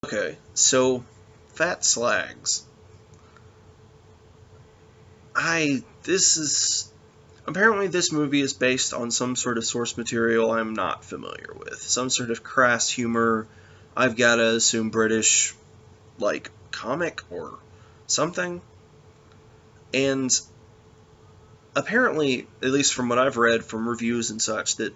Okay, so Fat Slags. This is apparently this movie is based on some sort of source material I'm not familiar with. Some sort of crass humor. I've got to assume British, like comic or something. And apparently, at least from what I've read from reviews and such, that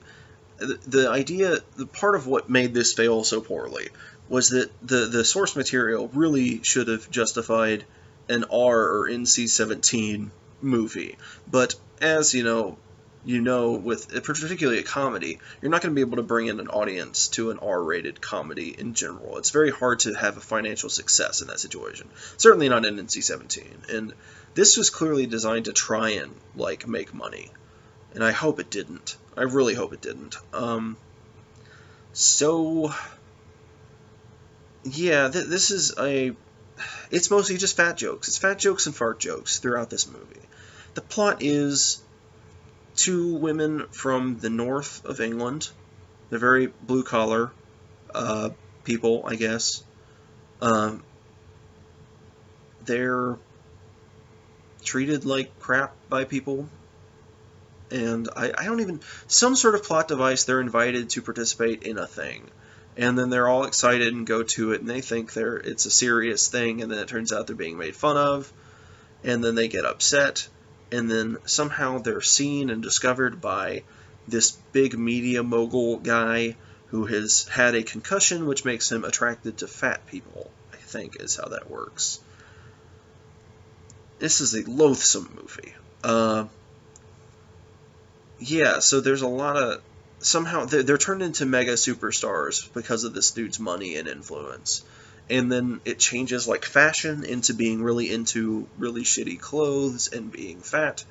the part of what made this fail so poorly was that the source material really should have justified an R or NC-17 movie. But as with particularly a comedy, you're not going to be able to bring in an audience to an R-rated comedy in general. It's very hard to have a financial success in that situation. Certainly not in NC-17. And this was clearly designed to try and make money, and I hope it didn't. I really hope it didn't. So yeah, this is a. It's mostly just fat jokes. It's fat jokes and fart jokes throughout this movie. The plot is two women from the north of England. They're very blue collar people, I guess. Um, they're treated like crap by people, and I don't even, some sort of plot device, they're invited to participate in a thing, and then they're all excited and go to it, and they think it's a serious thing, and then it turns out they're being made fun of, and then they get upset, and then somehow they're seen and discovered by this big media mogul guy who has had a concussion, which makes him attracted to fat people, I think is how that works. This is a loathsome movie. Yeah, so there's a lot of, somehow they're turned into mega superstars because of this dude's money and influence. And then it changes like fashion into being really into really shitty clothes and being fat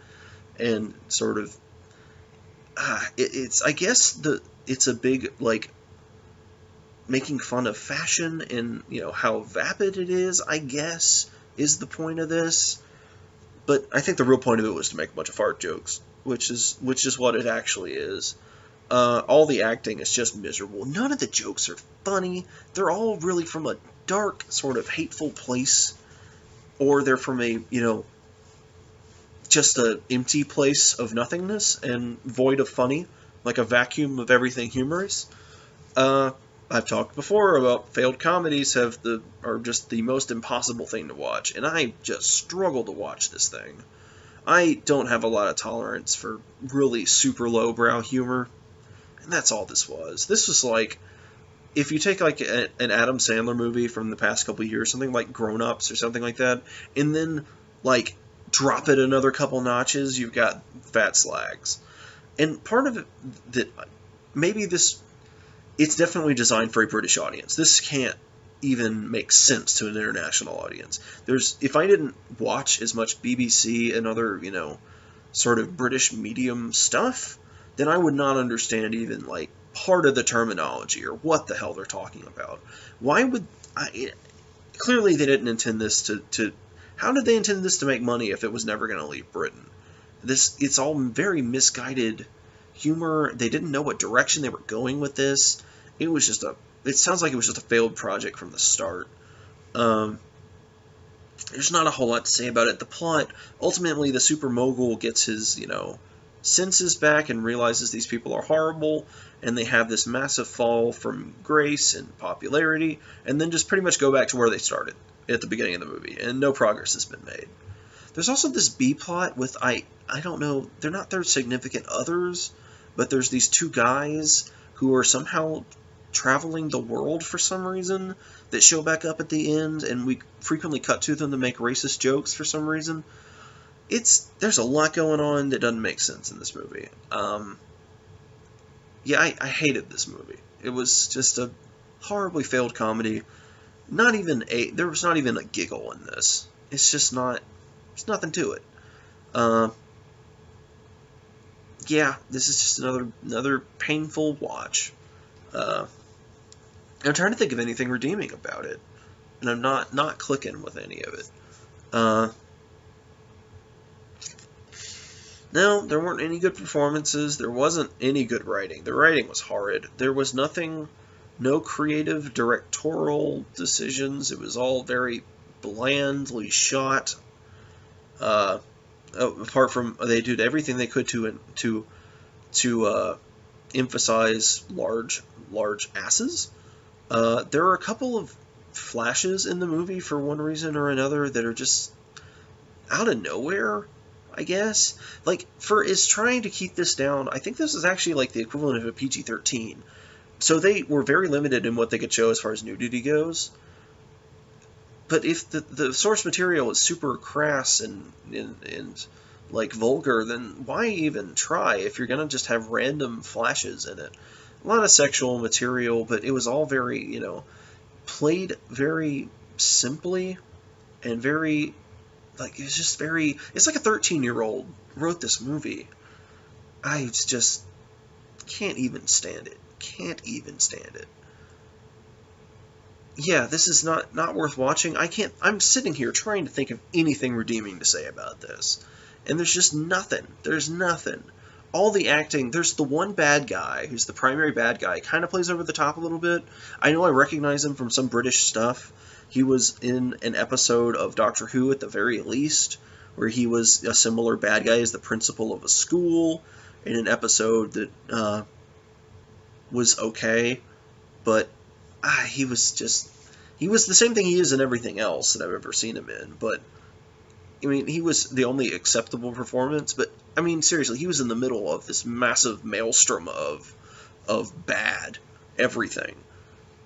and sort of it's I guess it's a big making fun of fashion and how vapid it is, I guess, is the point of this. But I think the real point of it was to make a bunch of fart jokes, which is what it actually is. All the acting is just miserable. None of the jokes are funny. They're all really from a dark, sort of hateful place, or they're from a just a empty place of nothingness and void of funny, like a vacuum of everything humorous. Uh, I've talked before about failed comedies are just the most impossible thing to watch, and I just struggle to watch this thing. I don't have a lot of tolerance for really super lowbrow humor, and that's all this was. This was like, if you take an Adam Sandler movie from the past couple of years, something like Grown Ups or something like that, and then drop it another couple notches, you've got Fat Slags. And part of it that maybe it's definitely designed for a British audience. This can't even make sense to an international audience. If I didn't watch as much BBC and other, sort of British medium stuff, then I would not understand even part of the terminology or what the hell they're talking about. Why would clearly they didn't intend this to how did they intend this to make money if it was never going to leave Britain? It's all very misguided humor. They didn't know what direction they were going with this. It sounds like it was just a failed project from the start. There's not a whole lot to say about it. The plot, ultimately, the super mogul gets his, senses back and realizes these people are horrible, and they have this massive fall from grace and popularity, and then just pretty much go back to where they started at the beginning of the movie, and no progress has been made. There's also this B plot with, I don't know, they're not their significant others, but there's these two guys who are somehow traveling the world for some reason that show back up at the end, and we frequently cut to them to make racist jokes for some reason. There's a lot going on that doesn't make sense in this movie. Yeah, I hated this movie. It was just a horribly failed comedy. There was not even a giggle in this. It's just not, there's nothing to it. Yeah, this is just another painful watch. I'm trying to think of anything redeeming about it, and I'm not clicking with any of it. No, there weren't any good performances. There wasn't any good writing. The writing was horrid. There was nothing no creative directorial decisions. It was all very blandly shot. Apart from they did everything they could to emphasize large asses. There are a couple of flashes in the movie for one reason or another that are just out of nowhere, I guess. Like, is trying to keep this down, I think this is actually like the equivalent of a PG-13. So they were very limited in what they could show as far as nudity goes. But if the source material is super crass and like vulgar, then why even try if you're gonna just have random flashes in it? A lot of sexual material, but it was all very, played very simply and very, like, it's just very, it's like a 13-year-old wrote this movie. I just can't even stand it. Can't even stand it. Yeah, this is not worth watching. I'm sitting here trying to think of anything redeeming to say about this. And there's just nothing. There's nothing. All the acting, there's the one bad guy, who's the primary bad guy, kind of plays over the top a little bit. I know I recognize him from some British stuff. He was in an episode of Doctor Who at the very least, where he was a similar bad guy as the principal of a school, in an episode that was okay, but he was the same thing he is in everything else that I've ever seen him in, but I mean, he was the only acceptable performance, but I mean, seriously, he was in the middle of this massive maelstrom of bad everything.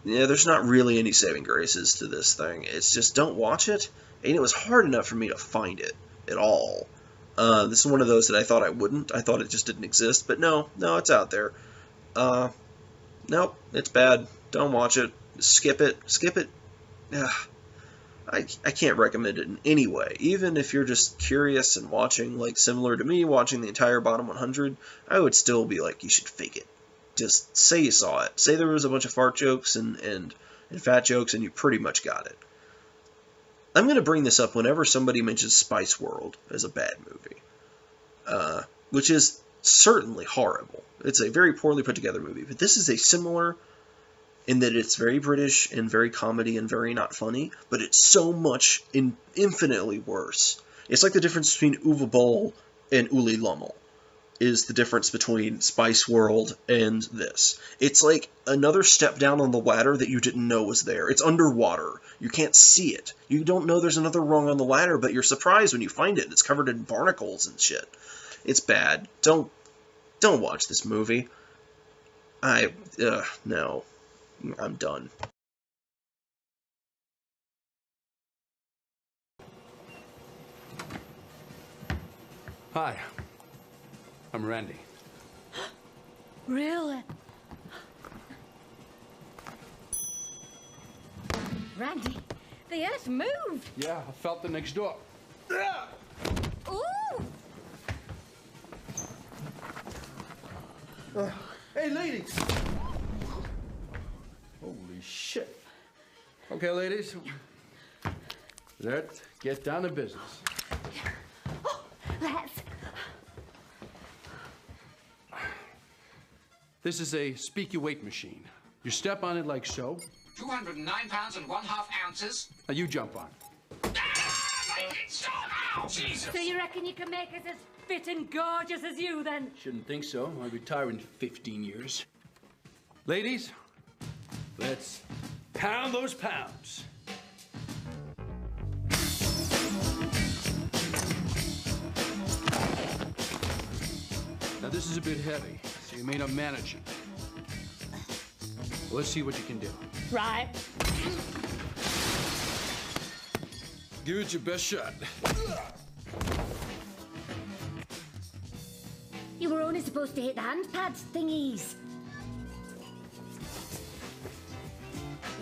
Yeah, there's not really any saving graces to this thing. It's just, don't watch it, and it was hard enough for me to find it at all. This is one of those that I thought I wouldn't. I thought it just didn't exist, but no, it's out there. Nope, it's bad. Don't watch it. Skip it. Ugh. I can't recommend it in any way. Even if you're just curious and watching, like, similar to me, watching the entire Bottom 100, I would still be like, you should fake it. Just say you saw it. Say there was a bunch of fart jokes and fat jokes, and you pretty much got it. I'm going to bring this up whenever somebody mentions Spice World as a bad movie, which is certainly horrible. It's a very poorly put together movie, but this is a similar in that it's very British and very comedy and very not funny, but it's so much infinitely worse. It's like the difference between Uwe Boll and Uli Lummel is the difference between Spice World and this. It's like another step down on the ladder that you didn't know was there. It's underwater. You can't see it. You don't know there's another rung on the ladder, but you're surprised when you find it. It's covered in barnacles and shit. It's bad. Don't watch this movie. No. I'm done. Hi, I'm Randy. Really? Randy, the earth moved. Yeah, I felt it next door. Ooh! Hey, ladies! Holy shit. Okay, ladies. Let's get down to business. Oh, let's. This is a speak you weight machine. You step on it like so. 209 pounds and 1/2 ounces. Now you jump on. Make it so now! Jesus! So you reckon you can make us as fit and gorgeous as you, then? Shouldn't think so. I retire in 15 years. Ladies, let's pound those pounds. Now this is a bit heavy, so you may not manage it. Well, let's see what you can do. Right. Give it your best shot. You were only supposed to hit the hand pads thingies.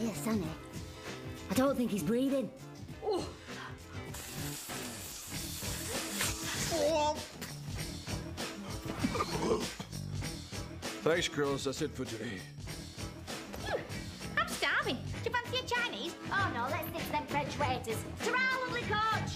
Yes, Sonny. I don't think he's breathing. Oh. Thanks, girls. That's it for today. I'm starving. Do you fancy a Chinese? Oh no, let's stick to them French waiters. Ta-ra, lovely coach!